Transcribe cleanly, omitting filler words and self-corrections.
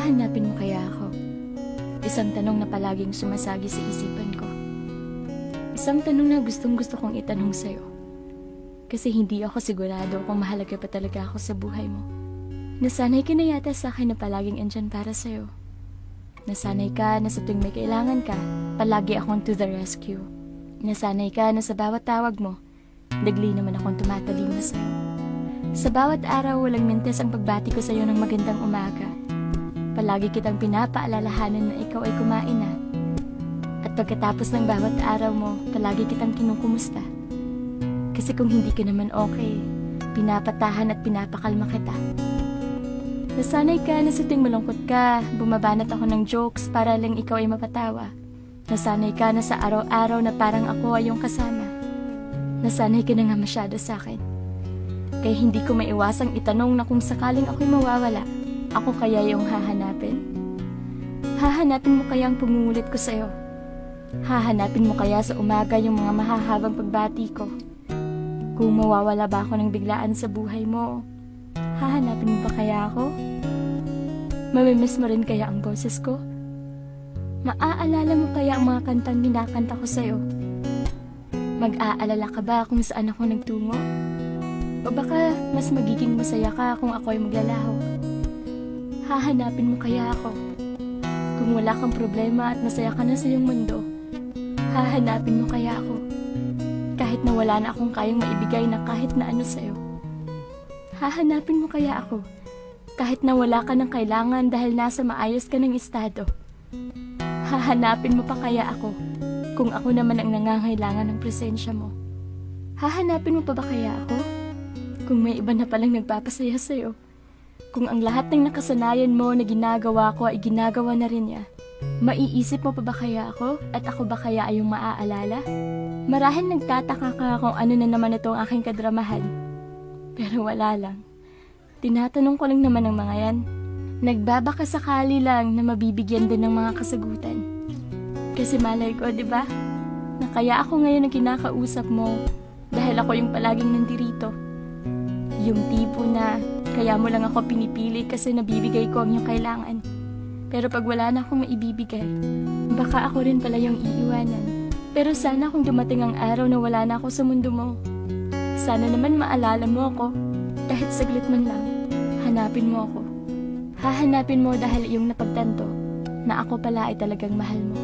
Hahanapin mo kaya ako? Isang tanong na palaging sumasagi sa isipan ko. Isang tanong na gustong-gusto kong itanong sa'yo. Kasi hindi ako sigurado kung mahalaga pa talaga ako sa buhay mo. Nasanay ka na yata sa akin na palaging andyan para sa'yo. Nasanay ka na sa tuwing may kailangan ka, palagi akong to the rescue. Nasanay ka na sa bawat tawag mo, dagli naman akong tumatalima sa'yo. Sa bawat araw, walang mintes ang pagbati ko sa'yo ng magandang umaga. Palagi kitang pinapaalalahanan na ikaw ay kumain na. At pagkatapos ng bawat araw mo, palagi kitang kinukumusta. Kasi kung hindi ka naman okay, pinapatahan at pinapakalma kita. Nasanay ka na sa tuwing malungkot ka, bumabanat ako ng jokes para lang ikaw ay mapatawa. Nasanay ka na sa araw-araw na parang ako ay iyong kasama. Nasanay ka na nga masyado sa akin. Kaya hindi ko maiwasang itanong na kung sakaling ako'y mawawala, ako kaya yung hahanapin? Hahanapin mo kaya ang pumulit ko sa'yo? Hahanapin mo kaya sa umaga yung mga mahahabang pagbati ko? Kung mawawala ba ako ng biglaan sa buhay mo, hahanapin mo ba kaya ako? Mamimiss mo rin kaya ang boses ko? Maaalala mo kaya ang mga kantang binakanta ko sa'yo? Mag-aalala ka ba kung saan ako nagtungo? O baka mas magiging masaya ka kung ako ay maglalaho? Hahanapin mo kaya ako? Kung wala kang problema at masaya ka na sa iyong mundo, hahanapin mo kaya ako? Kahit na wala na akong kayang maibigay na kahit na ano sa'yo. Hahanapin mo kaya ako? Kahit na wala ka ng kailangan dahil nasa maayos ka ng estado. Hahanapin mo pa kaya ako? Kung ako naman ang nangangailangan ng presensya mo. Hahanapin mo pa ba kaya ako? Kung may iba na palang nagpapasaya sa'yo. Kung ang lahat ng nakasanayan mo na ginagawa ko ay ginagawa na rin niya. Maiisip mo pa ba kaya ako? At ako ba kaya ay yung maaalala? Marahil nagtataka ka kung ano na naman ito ang aking kadramahan. Pero wala lang. Tinatanong ko lang naman ang mga yan. Nagbabaka sakali lang na mabibigyan din ng mga kasagutan. Kasi malay ko, di ba? Na kaya ako ngayon ang kinakausap mo dahil ako yung palaging nandirito. Yung tipo na kaya mo lang ako pinipili kasi nabibigay ko ang iyong kailangan. Pero pag wala na akong maibibigay, baka ako rin pala yung iiwanan. Pero sana kung dumating ang araw na wala na ako sa mundo mo, sana naman maalala mo ako. Kahit saglit man lang, hanapin mo ako. Hahanapin mo dahil iyong napagtanto na ako pala ay talagang mahal mo.